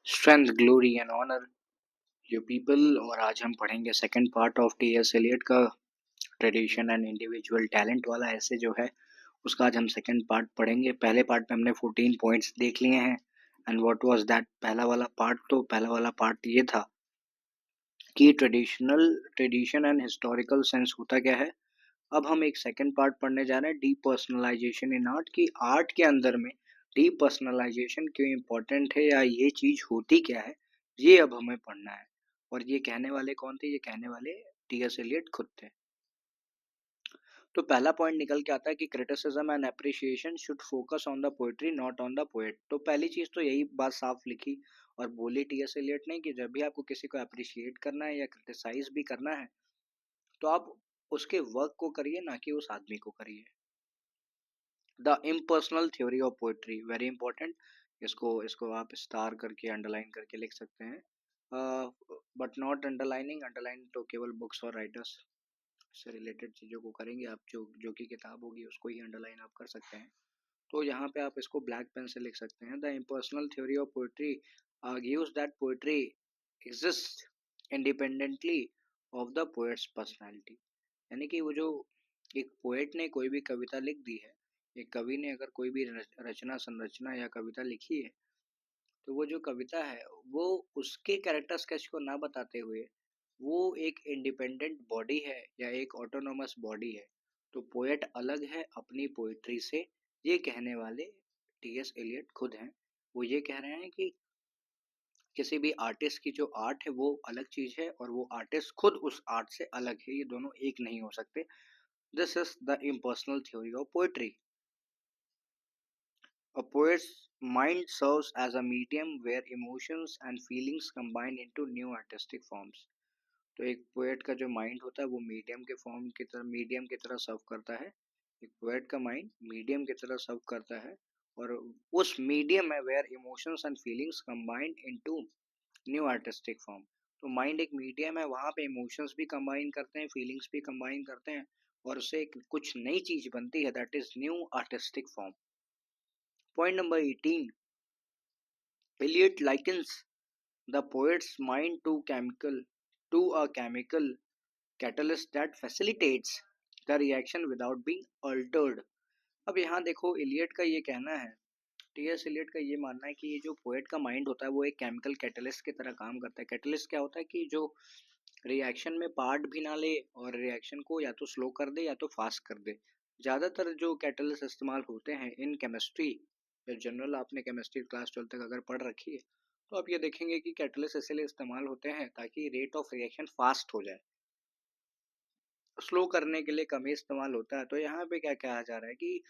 Strength, glory and honour, you people. और आज हम पढ़ेंगे second part of T S Eliot का ट्रेडिशन एंड इंडिविजुअल टैलेंट वाला ऐसे जो है उसका आज हम सेकंड पार्ट पढ़ेंगे। पहले पार्ट में हमने 14 पॉइंट्स देख लिए हैं एंड व्हाट वाज दैट। पहला वाला पार्ट ये था कि ट्रेडिशन एंड हिस्टोरिकल सेंस होता क्या है। अब हम एक सेकंड पार्ट पढ़ने जा रहे हैं, डीपर्सनलाइजेशन इन आर्ट, की आर्ट के अंदर में डीपर्सनलाइजेशन क्यों इम्पोर्टेंट है या ये चीज होती क्या है, ये अब हमें पढ़ना है। और ये कहने वाले कौन थे? ये कहने वाले टी एस एलियट खुद थे। तो पहला पॉइंट निकल के आता है कि criticism and appreciation should focus on the poetry not on the poet. तो पहली चीज तो यही बात साफ लिखी और बोली टी एस एलियट ने कि जब भी आपको किसी को अप्रिशिएट करना है या क्रिटिसाइज भी करना है तो आप उसके वर्क को करिए, ना कि उस आदमी को करिए। The impersonal theory of poetry, very important. इसको इसको आप स्टार करके अंडरलाइन करके लिख सकते हैं, बट नॉट अंडरलाइनिंग। अंडरलाइन तो केवल बुक्स और राइटर्स से रिलेटेड चीज़ों को करेंगे आप, जो जो की किताब होगी उसको ही अंडरलाइन आप कर सकते हैं। तो यहाँ पे आप इसको ब्लैक पेन से लिख सकते हैं। The impersonal theory of poetry argues that poetry exist independently of the poets personality. यानी कि वो जो एक पोएट ने कोई भी कविता लिख दी है, एक कवि ने अगर कोई भी रचना संरचना या कविता लिखी है, तो वो जो कविता है वो उसके कैरेक्टर स्केच को ना बताते हुए वो एक इंडिपेंडेंट बॉडी है या एक ऑटोनोमस बॉडी है। तो पोएट अलग है अपनी पोइट्री से, ये कहने वाले टी एस एलियट खुद हैं। वो ये कह रहे हैं कि किसी भी आर्टिस्ट की जो आर्ट है वो अलग चीज है और वो आर्टिस्ट खुद उस आर्ट से अलग है, ये दोनों एक नहीं हो सकते। This is the impersonal theory of poetry. A poet's mind serves as a medium where emotions and feelings combine into new artistic forms. तो एक पोएट का जो माइंड होता है वो मीडियम की तरह सर्व करता है। एक पोएट का माइंड मीडियम की तरह सर्व करता है और उस मीडियम में where emotions and feelings combined into new artistic form. तो माइंड एक मीडियम है, वहाँ पे इमोशंस भी कंबाइन करते हैं, फीलिंग्स भी कंबाइन करते हैं और उससे कुछ नई चीज बनती है, that is new artistic form. Point number 18, Eliot likens the poet's mind to a chemical catalyst that facilitates the reaction without being altered. अब यहाँ देखो, इलियट का ये कहना है, टी एस इलियट का ये मानना है कि ये जो पोएट का माइंड होता है वो एक केमिकल कैटलिस्ट की तरह काम करता है। कैटलिस्ट क्या होता है कि जो रिएक्शन में पार्ट भी ना ले और रिएक्शन को या तो स्लो कर दे या तो फास्ट कर दे। ज़्यादातर जो कैटलिस्ट इस्तेमाल होते हैं इन केमिस्ट्री या जनरल, आपने केमिस्ट्री क्लास 12 तक अगर पढ़ रखी है तो आप ये देखेंगे कि कैटलिस्ट इसलिए इस्तेमाल होते हैं ताकि रेट ऑफ रिएक्शन फास्ट हो जाए, स्लो करने के लिए कम ही इस्तेमाल होता है। तो यहाँ पे क्या कहा जा रहा है कि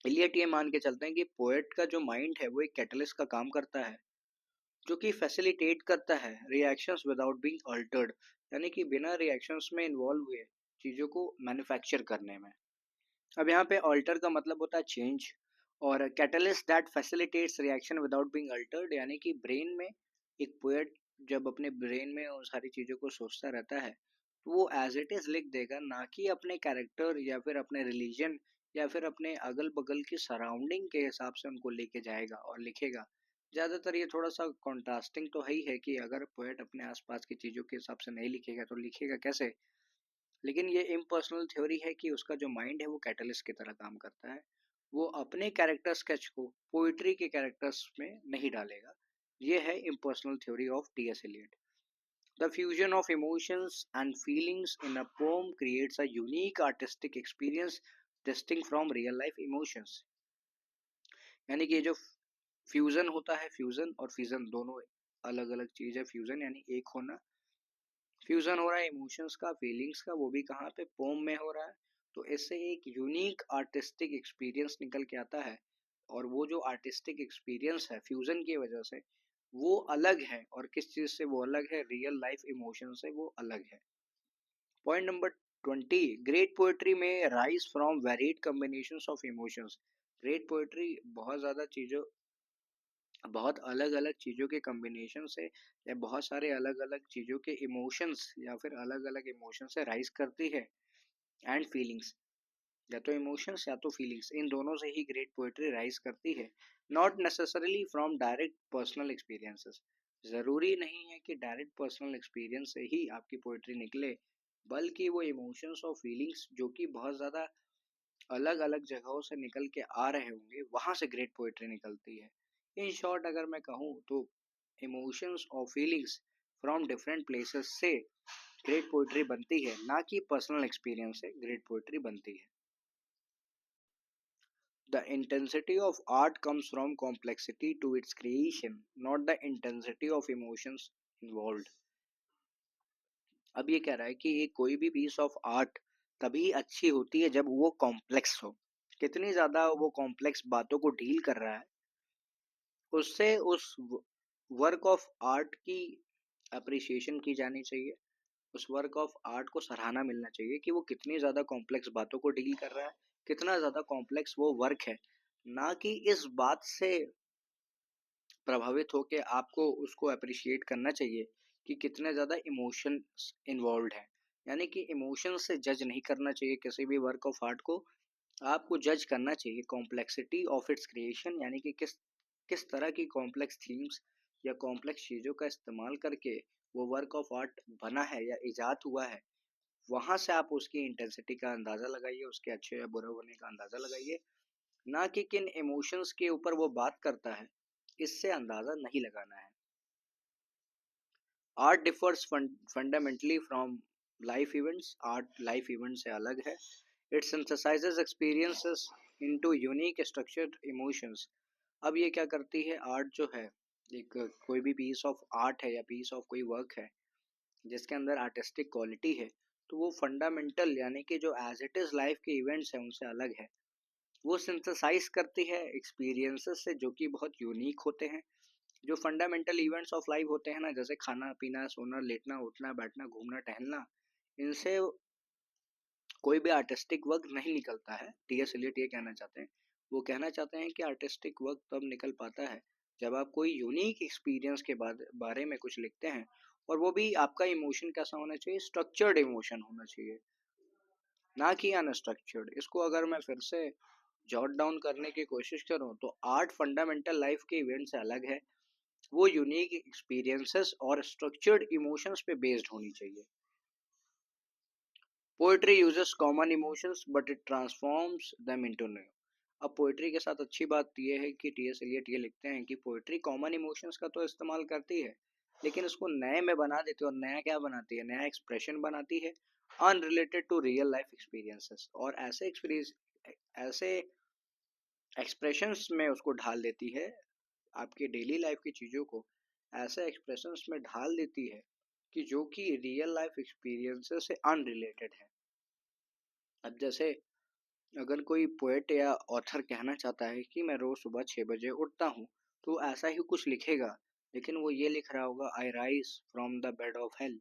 इलियट ये मान के चलते हैं कि पोएट का जो माइंड है वो एक कैटलिस्ट का काम करता है जो कि फैसिलिटेट करता है रिएक्शंस विदाउट बीइंग अल्टर्ड, यानी कि बिना रिएक्शंस में इन्वॉल्व हुए चीज़ों को मैन्युफैक्चर करने में। अब यहाँ पे अल्टर का मतलब होता है चेंज, और catalyst that facilitates reaction without being Altered, यानी कि ब्रेन में एक पोएट जब अपने ब्रेन में उन सारी चीज़ों को सोचता रहता है तो वो एज इट इज़ लिख देगा, ना कि अपने कैरेक्टर या फिर अपने रिलीजन या फिर अपने अगल बगल की सराउंडिंग के हिसाब से उनको लेके जाएगा और लिखेगा। ज़्यादातर ये थोड़ा सा कॉन्ट्रास्टिंग तो है ही है कि अगर पोएट अपने आसपास की चीज़ों के हिसाब से नहीं लिखेगा तो लिखेगा कैसे। लेकिन ये इम्पर्सनल थ्योरी है कि उसका जो माइंड है वो कैटलिस्ट की तरह काम करता है, वो अपने कैरेक्टर स्केच को पोइट्री के कैरेक्टर्स में नहीं डालेगा। ये है impersonal theory of T S Elliott. The fusion of emotions and feelings in a poem creates a unique artistic experience distinct from real life emotions. यानी कि ये जो फ्यूजन होता है, फ्यूजन और फिजन दोनों अलग अलग चीज है। फ्यूजन यानी एक होना, फ्यूजन हो रहा है इमोशंस का, फीलिंग्स का, वो भी कहाँ पे? पोम में हो रहा है। तो इससे एक यूनिक आर्टिस्टिक एक्सपीरियंस निकल के आता है और वो जो आर्टिस्टिक एक्सपीरियंस है फ्यूजन की वजह से वो अलग है। और किस चीज से वो अलग है? रियल लाइफ इमोशन से वो अलग है। पॉइंट नंबर 20, ग्रेट पोएट्री में rise from varied combinations of emotions. Great poetry बहुत ज़्यादा चीज़ों, बहुत अलग अलग चीज़ों के कॉम्बिनेशन से या बहुत सारे अलग अलग चीज़ों के इमोशंस या फिर अलग अलग इमोशन से राइज करती है एंड फीलिंग्स। या तो इमोशंस या तो फीलिंग्स, इन दोनों से ही ग्रेट पोएट्री राइज करती है, not necessarily from direct personal experiences. ज़रूरी नहीं है कि डायरेक्ट पर्सनल एक्सपीरियंस से ही आपकी पोएट्री निकले, बल्कि वो इमोशंस और फीलिंग्स जो कि बहुत ज़्यादा अलग अलग जगहों से निकल के आ रहे होंगे, वहाँ से ग्रेट पोएट्री निकलती है। इन शॉर्ट अगर मैं कहूँ तो इमोशंस और फीलिंग्स फ्रॉम डिफरेंट प्लेसेस से ग्रेट पोएट्री बनती है, ना कि पर्सनल एक्सपीरियंस से ग्रेट पोएट्री बनती है। The intensity of art comes from complexity to its creation, not the intensity of emotions involved. अब ये कह रहा है कि ये कोई भी पीस ऑफ आर्ट तभी अच्छी होती है जब वो कॉम्प्लेक्स हो। कितनी ज्यादा वो कॉम्प्लेक्स बातों को डील कर रहा है, उससे उस वर्क ऑफ आर्ट की अप्रिसिएशन की जानी चाहिए। उस वर्क ऑफ आर्ट को सराहना मिलना चाहिए कि वो कितनी ज़्यादा कॉम्प्लेक्स बातों को डील कर रहा है, कितना ज़्यादा कॉम्प्लेक्स वो वर्क है, ना कि इस बात से प्रभावित होकर आपको उसको अप्रिशिएट करना चाहिए कि कितने ज़्यादा इमोशंस इन्वॉल्व है। यानी कि इमोशन से जज नहीं करना चाहिए किसी भी वर्क ऑफ आर्ट को, आपको जज करना चाहिए कॉम्प्लेक्सिटी ऑफ इट्स क्रिएशन, यानी कि किस किस तरह की कॉम्प्लेक्स थीम्स या कॉम्प्लेक्स चीज़ों का इस्तेमाल करके वो वर्क ऑफ आर्ट बना है या इजाद हुआ है। वहाँ से आप उसकी इंटेंसिटी का अंदाज़ा लगाइए, उसके अच्छे या बुरे होने का अंदाज़ा लगाइए, ना कि किन इमोशंस के ऊपर वो बात करता है, इससे अंदाज़ा नहीं लगाना है। Art differs fundamentally from life events, art life event से अलग है। It synthesises experiences into unique structured emotions. अब ये क्या करती है आर्ट जो है, एक कोई भी पीस ऑफ आर्ट है या पीस ऑफ कोई वर्क है जिसके अंदर आर्टिस्टिक क्वालिटी है, तो वो फंडामेंटल यानी कि जो एज इट इज़ लाइफ के इवेंट्स हैं उनसे अलग है। वो सिंथेसाइज करती है एक्सपीरियंसेस से जो कि बहुत यूनिक होते हैं। जो फंडामेंटल इवेंट्स ऑफ लाइफ होते हैं ना, जैसे खाना पीना सोना लेटना उठना बैठना घूमना टहलना, इनसे कोई भी आर्टिस्टिक वर्क नहीं निकलता है। टीएस एलियट ये कहना चाहते हैं, वो कहना चाहते हैं कि आर्टिस्टिक वर्क तब निकल पाता है जब आप कोई यूनिक एक्सपीरियंस के बारे में कुछ लिखते हैं, और वो भी आपका इमोशन कैसा होना चाहिए, स्ट्रक्चर्ड इमोशन होना चाहिए, ना कि अनस्ट्रक्चर्ड। इसको अगर मैं फिर से जॉट डाउन करने की कोशिश करूं तो आर्ट फंडामेंटल लाइफ के इवेंट से अलग है, वो यूनिक एक्सपीरियंसेस और स्ट्रक्चर्ड इमोशंस पे बेस्ड होनी चाहिए। Poetry uses common emotions but it transforms them into new. अब पोएट्री के साथ अच्छी बात यह है कि टीएस एलियट ये लिखते हैं कि पोएट्री कॉमन इमोशंस का तो इस्तेमाल करती है, लेकिन उसको नए में बना देती है। और नया क्या बनाती है, नया एक्सप्रेशन बनाती है unrelated to real life experiences, और ऐसे एक्सपीरियंस ऐसे एक्सप्रेशंस में उसको ढाल देती है, आपकी डेली लाइफ की चीज़ों को ऐसे एक्सप्रेशंस में ढाल देती है कि जो कि रियल लाइफ एक्सपीरियंसेस से अनरिलेटेड है। अब जैसे अगर कोई पोएट या ऑथर कहना चाहता है कि मैं रोज सुबह 6 बजे उठता हूँ, तो ऐसा ही कुछ लिखेगा, लेकिन वो ये लिख रहा होगा आई rise from the bed of hell.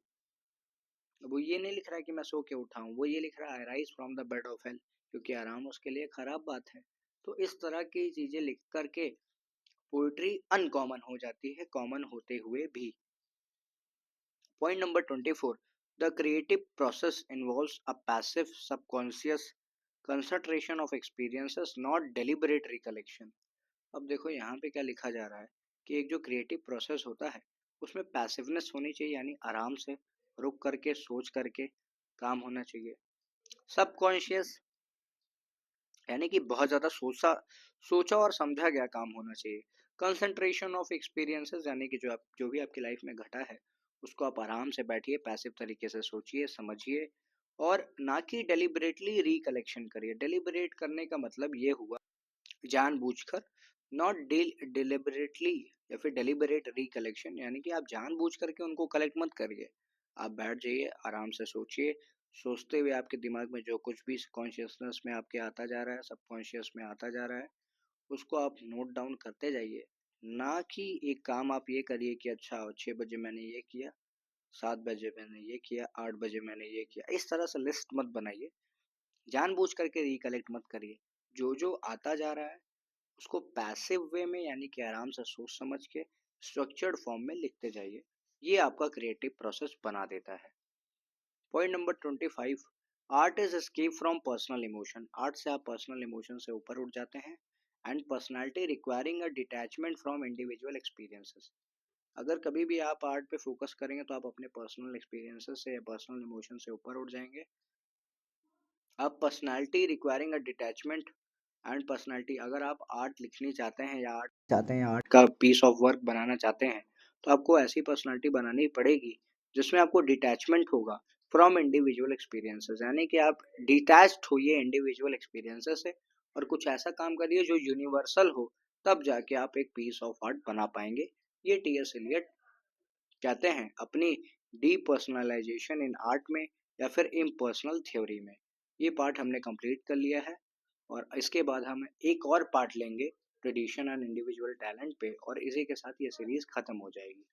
वो ये नहीं लिख रहा है कि मैं सो के उठा हूँ, वो ये लिख रहा है आई rise from the bed of hell, क्योंकि आराम उसके लिए खराब बात है। तो इस तरह की चीजें लिख करके पोइट्री अनकॉमन हो जाती है, कॉमन होते हुए भी। Point number 24, the creative process involves a passive subconscious concentration of experiences not deliberate recollection. अब देखो यहाँ पे क्या लिखा जा रहा है कि एक जो क्रिएटिव प्रोसेस होता है उसमें पैसिवनेस होनी चाहिए, यानी आराम से रुक करके सोच करके काम होना चाहिए। सबकॉन्शियस यानी कि बहुत ज़्यादा सोचा और समझा गया काम होना चाहिए। कंसंट्रेशन ऑफ एक्सपीरियंसेस यानी कि जो भी आपकी लाइफ में घटा है उसको आप आराम से बैठिए, पैसिव तरीके से सोचिए समझिए, और ना कि डेलिबरेटली रिकलेक्शन करिए। डेलिबरेट करने का मतलब ये हुआ जानबूझकर, नॉट डिलिबरेटली या फिर डेलिबरेट रिकलेक्शन, यानी कि आप जानबूझ करके उनको कलेक्ट मत करिए। आप बैठ जाइए आराम से सोचिए, सोचते हुए आपके दिमाग में जो कुछ भी कॉन्शियसनेस में आपके आता जा रहा है, सब कॉन्शियस में आता जा रहा है, उसको आप नोट डाउन करते जाइए। ना कि एक काम आप ये करिए कि अच्छा 6 बजे मैंने ये किया, 7 बजे मैंने ये किया, 8 बजे मैंने ये किया, इस तरह से लिस्ट मत बनाइए। जानबूझ करके रिकलेक्ट मत करिए। जो जो आता जा रहा है उसको पैसिव वे में यानी कि आराम से सोच समझ के स्ट्रक्चर्ड फॉर्म में लिखते जाइए। ये आपका क्रिएटिव प्रोसेस बना देता है। Point number 25, art is escape from personal emotion. Art से आप पर्सनल इमोशन से ऊपर उठ जाते हैं। And personality requiring a detachment from individual experiences. अगर कभी भी आप आर्ट पे फोकस करेंगे तो आप अपने पर्सनल एक्सपीरियंसेस से या पर्सनल इमोशन से ऊपर उठ जाएंगे। अब personality requiring a detachment and personality, अगर आप आर्ट लिखनी चाहते हैं, आर्ट का पीस ऑफ वर्क बनाना चाहते हैं, तो आपको ऐसी पर्सनालिटी बनानी पड़ेगी जिसमें आपको डिटैचमेंट होगा फ्रॉम इंडिविजुअल एक्सपीरियंसेस, यानी कि आप डिटैच्ड होइए इंडिविजुअल एक्सपीरियंसेस से और कुछ ऐसा काम करिए जो यूनिवर्सल हो, तब जाके आप एक पीस ऑफ आर्ट बना पाएंगे। ये टी.एस. एलियट कहते हैं अपनी डीपर्सनलाइजेशन इन आर्ट में या फिर इम्पर्सनल थ्योरी में। ये पार्ट हमने कंप्लीट कर लिया है और इसके बाद हम एक और पार्ट लेंगे ट्रेडिशन एंड इंडिविजुअल टैलेंट पे, और इसी के साथ ये सीरीज खत्म हो जाएगी।